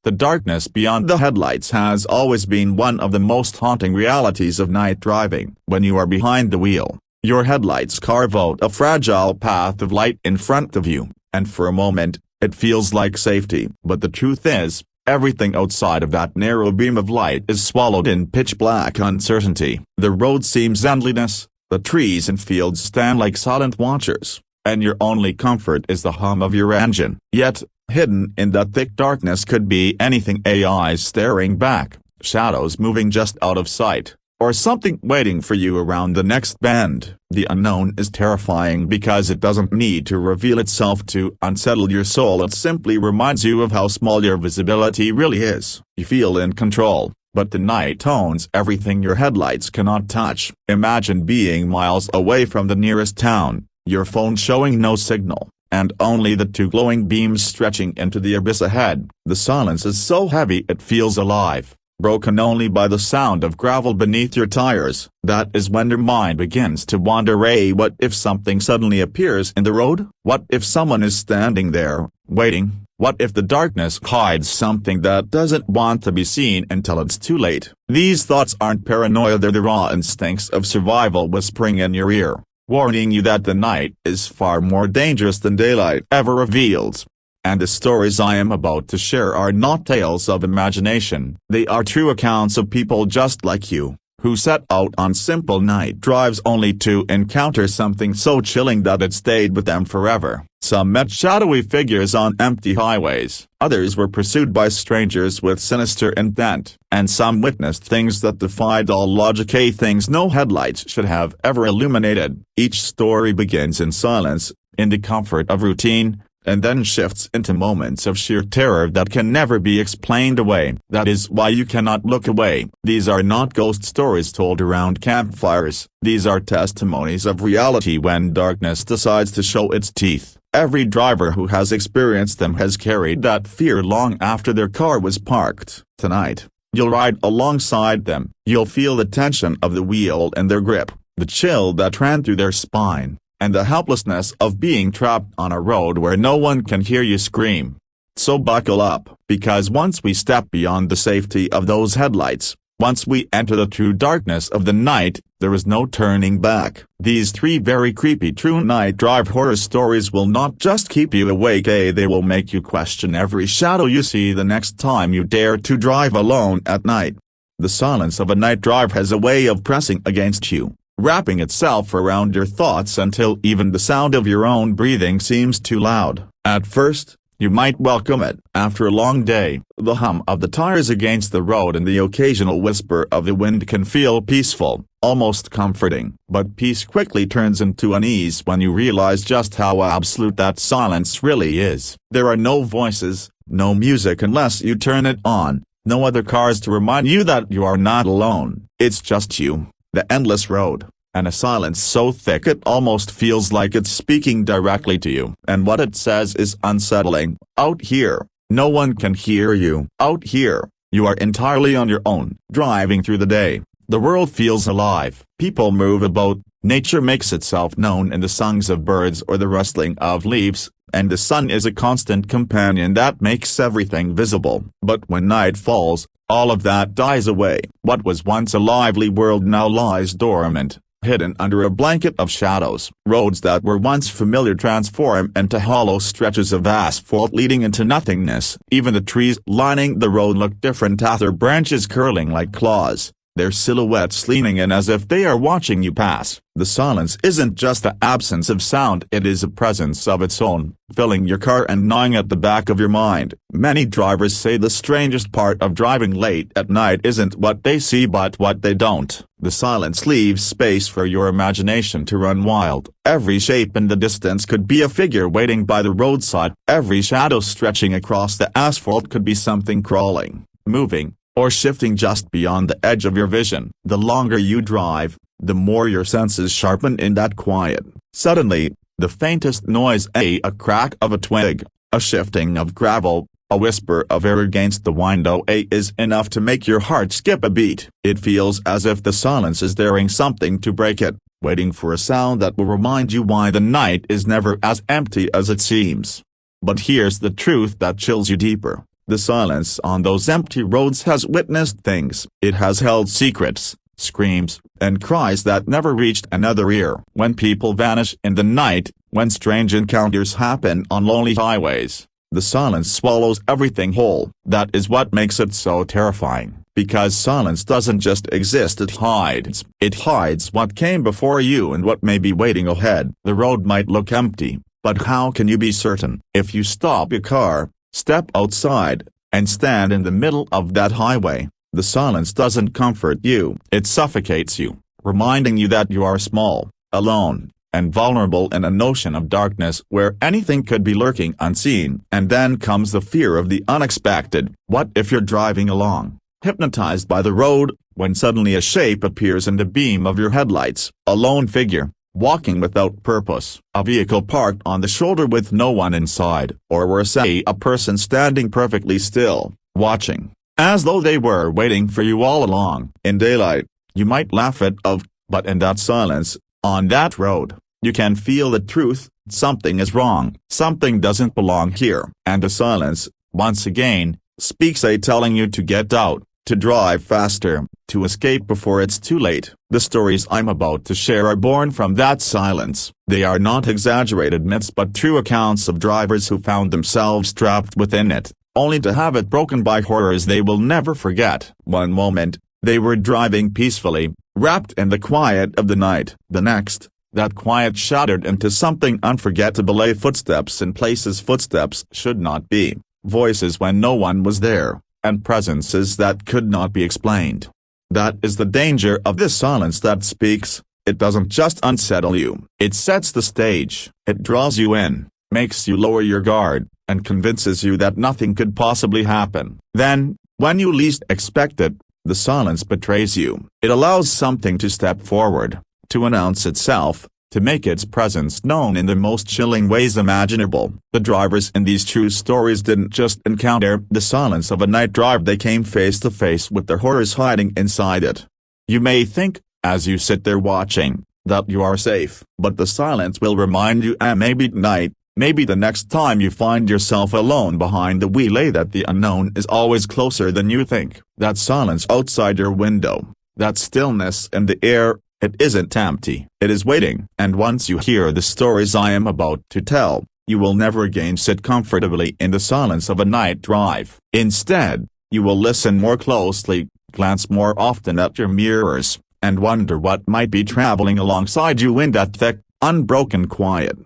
The darkness beyond the headlights has always been one of the most haunting realities of night driving. When you are behind the wheel, your headlights carve out a fragile path of light in front of you, and for a moment, it feels like safety. But the truth is, everything outside of that narrow beam of light is swallowed in pitch-black uncertainty. The road seems endless, the trees and fields stand like silent watchers, and your only comfort is the hum of your engine. Yet, hidden in that thick darkness could be anything: eyes staring back, shadows moving just out of sight, or something waiting for you around the next bend. The unknown is terrifying because it doesn't need to reveal itself to unsettle your soul. It simply reminds you of how small your visibility really is. You feel in control, but the night owns everything your headlights cannot touch. Imagine being miles away from the nearest town, your phone showing no signal, and only the two glowing beams stretching into the abyss ahead. The silence is so heavy it feels alive, broken only by the sound of gravel beneath your tires. That is when your mind begins to wander. What if something suddenly appears in the road? What if someone is standing there, waiting? What if the darkness hides something that doesn't want to be seen until it's too late? These thoughts aren't paranoia, they're the raw instincts of survival whispering in your ear, warning you that the night is far more dangerous than daylight ever reveals. And the stories I am about to share are not tales of imagination. They are true accounts of people just like you, who set out on simple night drives only to encounter something so chilling that it stayed with them forever. Some met shadowy figures on empty highways, others were pursued by strangers with sinister intent, and some witnessed things that defied all logic, things no headlights should have ever illuminated. Each story begins in silence, in the comfort of routine, and then shifts into moments of sheer terror that can never be explained away. That is why you cannot look away. These are not ghost stories told around campfires. These are testimonies of reality when darkness decides to show its teeth. Every driver who has experienced them has carried that fear long after their car was parked. Tonight, you'll ride alongside them. You'll feel the tension of the wheel and their grip, the chill that ran through their spine, and the helplessness of being trapped on a road where no one can hear you scream. So buckle up, because once we step beyond the safety of those headlights, once we enter the true darkness of the night, there is no turning back. These three very creepy true night drive horror stories will not just keep you awake, they will make you question every shadow you see the next time you dare to drive alone at night. The silence of a night drive has a way of pressing against you, wrapping itself around your thoughts until even the sound of your own breathing seems too loud. At first, you might welcome it. After a long day, the hum of the tires against the road and the occasional whisper of the wind can feel peaceful, almost comforting. But peace quickly turns into unease when you realize just how absolute that silence really is. There are no voices, no music unless you turn it on, no other cars to remind you that you are not alone. It's just you, the endless road, and a silence so thick it almost feels like it's speaking directly to you. And what it says is unsettling. Out here, no one can hear you. Out here, you are entirely on your own. Driving through the day, the world feels alive. People move about, nature makes itself known in the songs of birds or the rustling of leaves, and the sun is a constant companion that makes everything visible. But when night falls, all of that dies away. What was once a lively world now lies dormant, hidden under a blanket of shadows. Roads that were once familiar transform into hollow stretches of asphalt leading into nothingness. Even the trees lining the road look different, their branches curling like claws, their silhouettes leaning in as if they are watching you pass. The silence isn't just the absence of sound, it is a presence of its own, filling your car and gnawing at the back of your mind. Many drivers say the strangest part of driving late at night isn't what they see but what they don't. The silence leaves space for your imagination to run wild. Every shape in the distance could be a figure waiting by the roadside. Every shadow stretching across the asphalt could be something crawling, moving, or shifting just beyond the edge of your vision. The longer you drive, the more your senses sharpen in that quiet. Suddenly, the faintest noise, a crack of a twig, a shifting of gravel, a whisper of air against the window, is enough to make your heart skip a beat. It feels as if the silence is daring something to break it, waiting for a sound that will remind you why the night is never as empty as it seems. But here's the truth that chills you deeper. The silence on those empty roads has witnessed things. It has held secrets, screams, and cries that never reached another ear. When people vanish in the night, when strange encounters happen on lonely highways, the silence swallows everything whole. That is what makes it so terrifying, because silence doesn't just exist, it hides. It hides what came before you and what may be waiting ahead. The road might look empty, but how can you be certain? If you stop your car, step outside, and stand in the middle of that highway, the silence doesn't comfort you. It suffocates you, reminding you that you are small, alone, and vulnerable in an ocean of darkness where anything could be lurking unseen. And then comes the fear of the unexpected. What if you're driving along, hypnotized by the road, when suddenly a shape appears in the beam of your headlights, a lone figure, walking without purpose, a vehicle parked on the shoulder with no one inside, or worse, a person standing perfectly still, watching, as though they were waiting for you all along. In daylight, you might laugh it off, but in that silence, on that road, you can feel the truth. Something is wrong, something doesn't belong here. And the silence, once again, speaks, telling you to get out, to drive faster, to escape before it's too late. The stories I'm about to share are born from that silence. They are not exaggerated myths but true accounts of drivers who found themselves trapped within it, only to have it broken by horrors they will never forget. One moment, they were driving peacefully, wrapped in the quiet of the night. The next, that quiet shattered into something unforgettable. Footsteps in places footsteps should not be, voices when no one was there, and presences that could not be explained. That is the danger of this silence that speaks. It doesn't just unsettle you, it sets the stage. It draws you in, makes you lower your guard, and convinces you that nothing could possibly happen. Then, when you least expect it, the silence betrays you. It allows something to step forward, to announce itself, to make its presence known in the most chilling ways imaginable. The drivers in these true stories didn't just encounter the silence of a night drive, they came face to face with the horrors hiding inside it. You may think, as you sit there watching, that you are safe, but the silence will remind you, and maybe tonight, maybe the next time you find yourself alone behind the wheel, that the unknown is always closer than you think. That silence outside your window, that stillness in the air, it isn't empty, it is waiting. And once you hear the stories I am about to tell, you will never again sit comfortably in the silence of a night drive. Instead, you will listen more closely, glance more often at your mirrors, and wonder what might be traveling alongside you in that thick, unbroken quiet.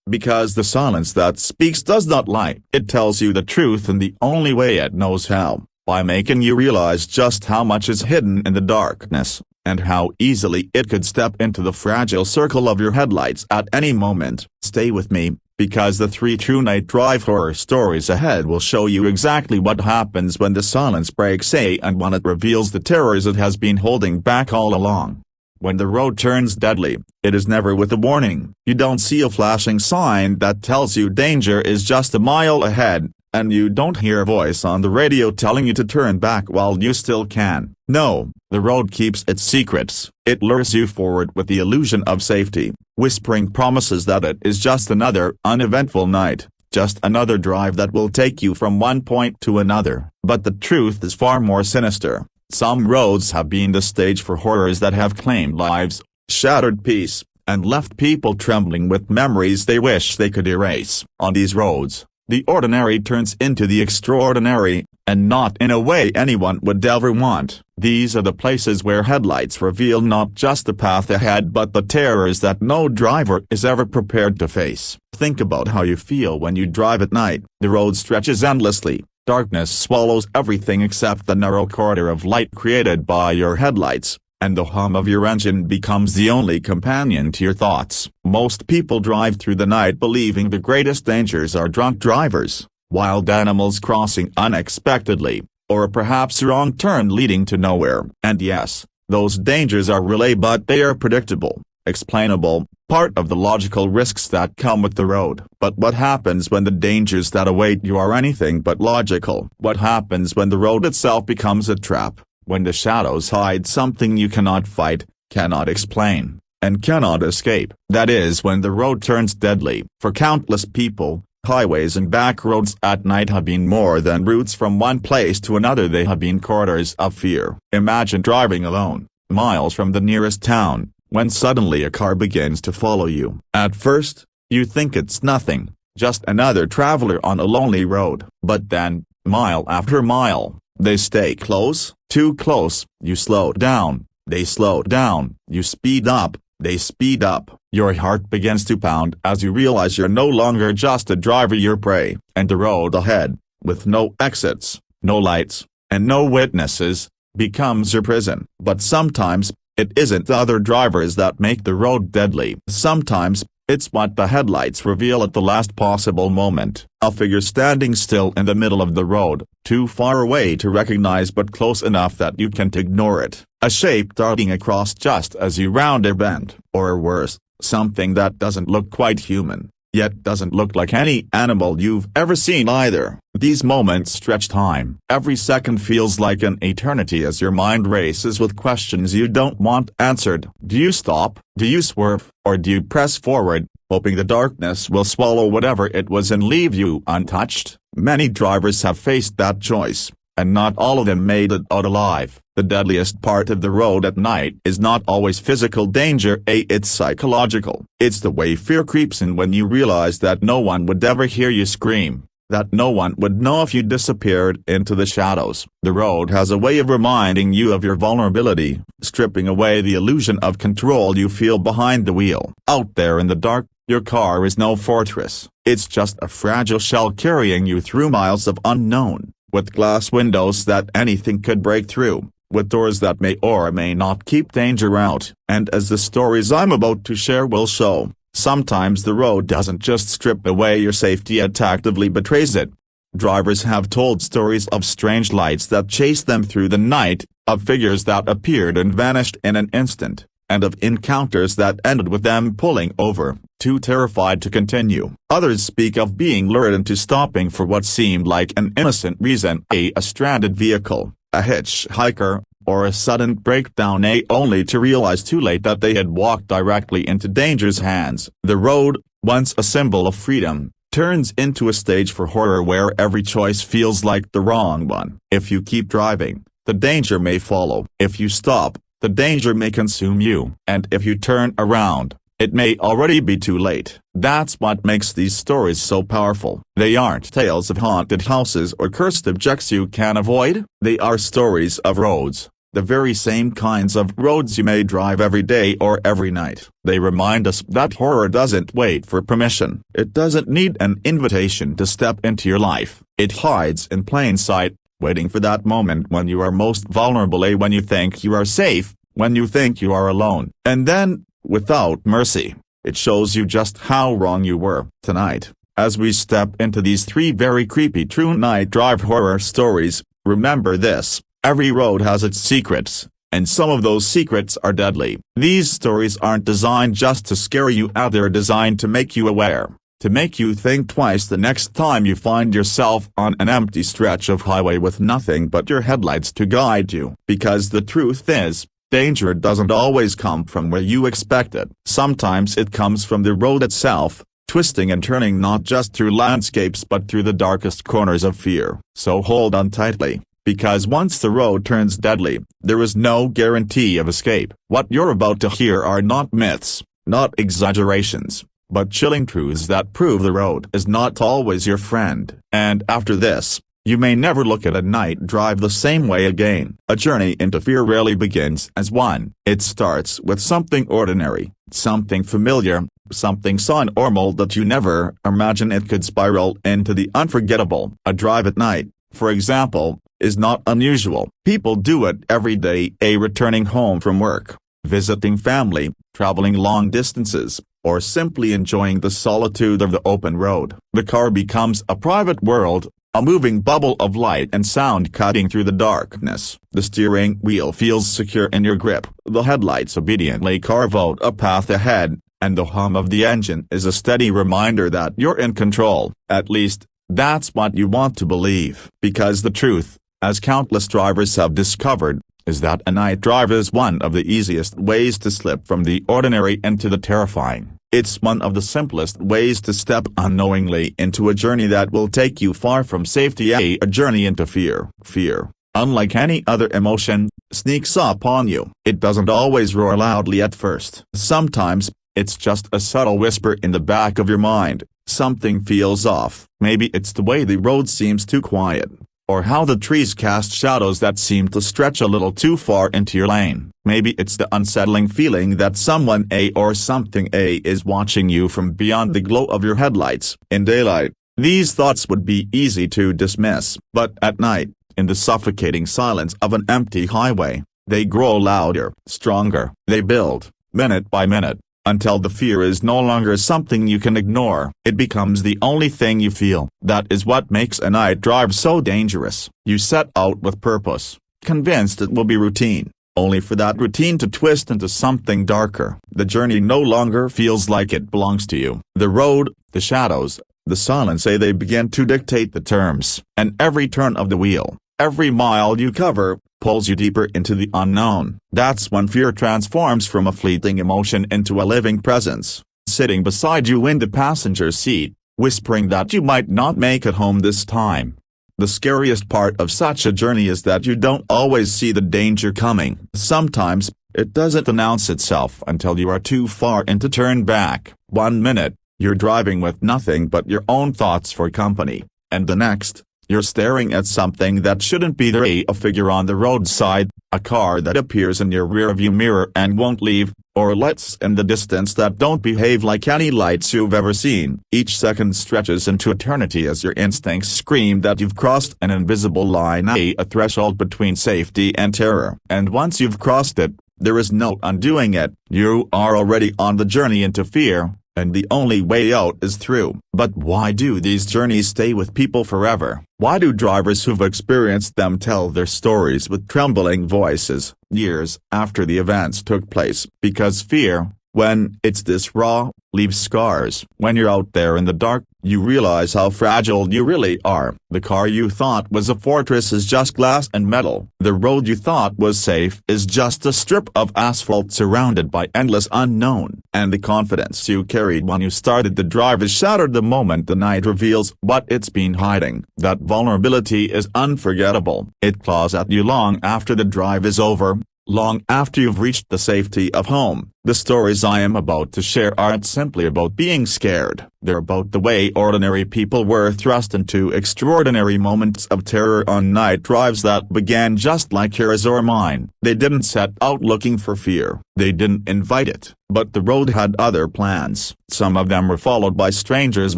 Because the silence that speaks does not lie. It tells you the truth in the only way it knows how, by making you realize just how much is hidden in the darkness, and how easily it could step into the fragile circle of your headlights at any moment. Stay with me, because the 3 true night drive horror stories ahead will show you exactly what happens when the silence breaks, and when it reveals the terrors it has been holding back all along. When the road turns deadly, it is never with a warning. You don't see a flashing sign that tells you danger is just a mile ahead, and you don't hear a voice on the radio telling you to turn back while you still can. No, the road keeps its secrets. It lures you forward with the illusion of safety, whispering promises that it is just another uneventful night, just another drive that will take you from one point to another. But the truth is far more sinister. Some roads have been the stage for horrors that have claimed lives, shattered peace, and left people trembling with memories they wish they could erase. On these roads, the ordinary turns into the extraordinary, and not in a way anyone would ever want. These are the places where headlights reveal not just the path ahead but the terrors that no driver is ever prepared to face. Think about how you feel when you drive at night. The road stretches endlessly. Darkness swallows everything except the narrow corridor of light created by your headlights, and the hum of your engine becomes the only companion to your thoughts. Most people drive through the night believing the greatest dangers are drunk drivers, wild animals crossing unexpectedly, or perhaps a wrong turn leading to nowhere. And yes, those dangers are real, but they are predictable, explainable, part of the logical risks that come with the road. But what happens when the dangers that await you are anything but logical? What happens when the road itself becomes a trap? When the shadows hide something you cannot fight, cannot explain, and cannot escape? That is when the road turns deadly. For countless people, Highways and back roads at night have been more than routes from one place to another, they have been corridors of fear. Imagine driving alone, miles from the nearest town, when suddenly a car begins to follow you. At first, you think it's nothing, just another traveler on a lonely road. But then, mile after mile, they stay close, too close. You slow down, they slow down. You speed up, they speed up. Your heart begins to pound as you realize you're no longer just a driver, you're prey. And the road ahead, with no exits, no lights, and no witnesses, becomes your prison. But sometimes, it isn't the other drivers that make the road deadly. Sometimes, it's what the headlights reveal at the last possible moment. A figure standing still in the middle of the road, too far away to recognize but close enough that you can't ignore it. A shape darting across just as you round a bend. Or worse, something that doesn't look quite human, yet doesn't look like any animal you've ever seen either. These moments stretch time. Every second feels like an eternity as your mind races with questions you don't want answered. Do you stop? Do you swerve? Or do you press forward, hoping the darkness will swallow whatever it was and leave you untouched? Many drivers have faced that choice, and not all of them made it out alive. The deadliest part of the road at night is not always physical danger, it's psychological. It's the way fear creeps in when you realize that no one would ever hear you scream, that no one would know if you disappeared into the shadows. The road has a way of reminding you of your vulnerability, stripping away the illusion of control you feel behind the wheel. Out there in the dark, your car is no fortress. It's just a fragile shell carrying you through miles of unknown, with glass windows that anything could break through, with doors that may or may not keep danger out. And as the stories I'm about to share will show, sometimes the road doesn't just strip away your safety, it actively betrays it. Drivers have told stories of strange lights that chased them through the night, of figures that appeared and vanished in an instant, and of encounters that ended with them pulling over, too terrified to continue. Others speak of being lured into stopping for what seemed like an innocent reason, a stranded vehicle, a hitchhiker, or a sudden breakdown, only to realize too late that they had walked directly into danger's hands. The road, once a symbol of freedom, turns into a stage for horror where every choice feels like the wrong one. If you keep driving, the danger may follow. If you stop, the danger may consume you. And if you turn around, it may already be too late. That's what makes these stories so powerful. They aren't tales of haunted houses or cursed objects you can avoid. They are stories of roads, the very same kinds of roads you may drive every day or every night. They remind us that horror doesn't wait for permission. It doesn't need an invitation to step into your life. It hides in plain sight, waiting for that moment when you are most vulnerable, when you think you are safe, when you think you are alone. And then, without mercy, it shows you just how wrong you were. Tonight, as we step into these three very creepy true night drive horror stories, remember this: every road has its secrets, and some of those secrets are deadly. These stories aren't designed just to scare you out, they're designed to make you aware, to make you think twice the next time you find yourself on an empty stretch of highway with nothing but your headlights to guide you. Because the truth is, danger doesn't always come from where you expect it. Sometimes it comes from the road itself, twisting and turning not just through landscapes but through the darkest corners of fear. So hold on tightly, because once the road turns deadly, there is no guarantee of escape. What you're about to hear are not myths, not exaggerations, but chilling truths that prove the road is not always your friend. And after this, you may never look at a night drive the same way again. A journey into fear rarely begins as one. It starts with something ordinary, something familiar, something so normal that you never imagine it could spiral into the unforgettable. A drive at night, for example, is not unusual. People do it every day, returning home from work, visiting family, traveling long distances, or simply enjoying the solitude of the open road. The car becomes a private world, a moving bubble of light and sound cutting through the darkness. The steering wheel feels secure in your grip. The headlights obediently carve out a path ahead, and the hum of the engine is a steady reminder that you're in control. At least, that's what you want to believe. Because the truth, as countless drivers have discovered, is that a night drive is one of the easiest ways to slip from the ordinary into the terrifying. It's one of the simplest ways to step unknowingly into a journey that will take you far from safety. A journey into fear. Fear, unlike any other emotion, sneaks up on you. It doesn't always roar loudly at first. Sometimes, it's just a subtle whisper in the back of your mind. Something feels off. Maybe it's the way the road seems too quiet, or how the trees cast shadows that seem to stretch a little too far into your lane. Maybe it's the unsettling feeling that someone or something is watching you from beyond the glow of your headlights. In daylight, these thoughts would be easy to dismiss, but at night, in the suffocating silence of an empty highway, they grow louder, stronger. They build, minute by minute, until the fear is no longer something you can ignore. It becomes the only thing you feel. That is what makes a night drive so dangerous. You set out with purpose, convinced it will be routine, only for that routine to twist into something darker. The journey no longer feels like it belongs to you. The road, the shadows, the silence, they begin to dictate the terms. And every turn of the wheel, every mile you cover, pulls you deeper into the unknown. That's when fear transforms from a fleeting emotion into a living presence, sitting beside you in the passenger seat, whispering that you might not make it home this time. The scariest part of such a journey is that you don't always see the danger coming. Sometimes, it doesn't announce itself until you are too far in to turn back. 1 minute, you're driving with nothing but your own thoughts for company, and the next, you're staring at something that shouldn't be there. A figure on the roadside, a car that appears in your rearview mirror and won't leave, or lights in the distance that don't behave like any lights you've ever seen. Each second stretches into eternity as your instincts scream that you've crossed an invisible line, a threshold between safety and terror. And once you've crossed it, there is no undoing it. You are already on the journey into fear, and the only way out is through. But why do these journeys stay with people forever? Why do drivers who've experienced them tell their stories with trembling voices, years after the events took place? Because fear, when it's this raw, leaves scars. When you're out there in the dark, you realize how fragile you really are. The car you thought was a fortress is just glass and metal. The road you thought was safe is just a strip of asphalt surrounded by endless unknown. And the confidence you carried when you started the drive is shattered the moment the night reveals what it's been hiding. That vulnerability is unforgettable. It claws at you long after the drive is over, long after you've reached the safety of home. The stories I am about to share aren't simply about being scared. They're about the way ordinary people were thrust into extraordinary moments of terror on night drives that began just like yours or mine. They didn't set out looking for fear. They didn't invite it. But the road had other plans. Some of them were followed by strangers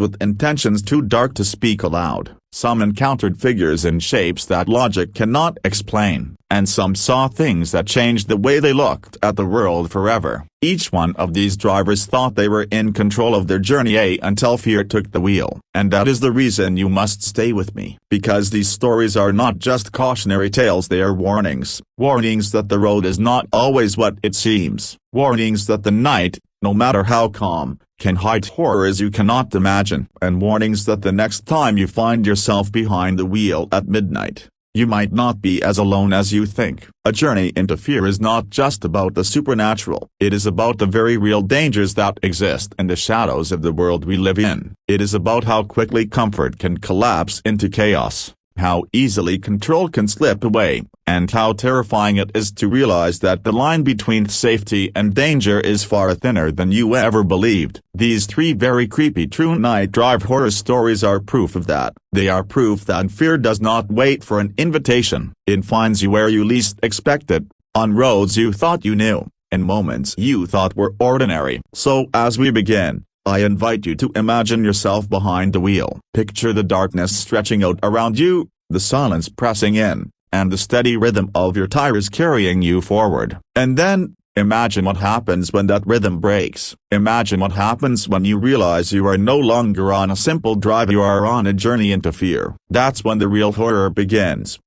with intentions too dark to speak aloud. Some encountered figures in shapes that logic cannot explain. And some saw things that changed the way they looked at the world forever. Each one of these drivers thought they were in control of their journey until fear took the wheel. And that is the reason you must stay with me. Because these stories are not just cautionary tales, they are warnings. Warnings that the road is not always what it seems. Warnings that the night, no matter how calm, can hide horrors you cannot imagine. And warnings that the next time you find yourself behind the wheel at midnight, you might not be as alone as you think. A journey into fear is not just about the supernatural. It is about the very real dangers that exist in the shadows of the world we live in. It is about how quickly comfort can collapse into chaos, how easily control can slip away, and how terrifying it is to realize that the line between safety and danger is far thinner than you ever believed. These 3 very creepy true night drive horror stories are proof of that. They are proof that fear does not wait for an invitation. It finds you where you least expect it, on roads you thought you knew, in moments you thought were ordinary. So as we begin, I invite you to imagine yourself behind the wheel. Picture the darkness stretching out around you, the silence pressing in, and the steady rhythm of your tires carrying you forward. And then, imagine what happens when that rhythm breaks. Imagine what happens when you realize you are no longer on a simple drive, you are on a journey into fear. That's when the real horror begins.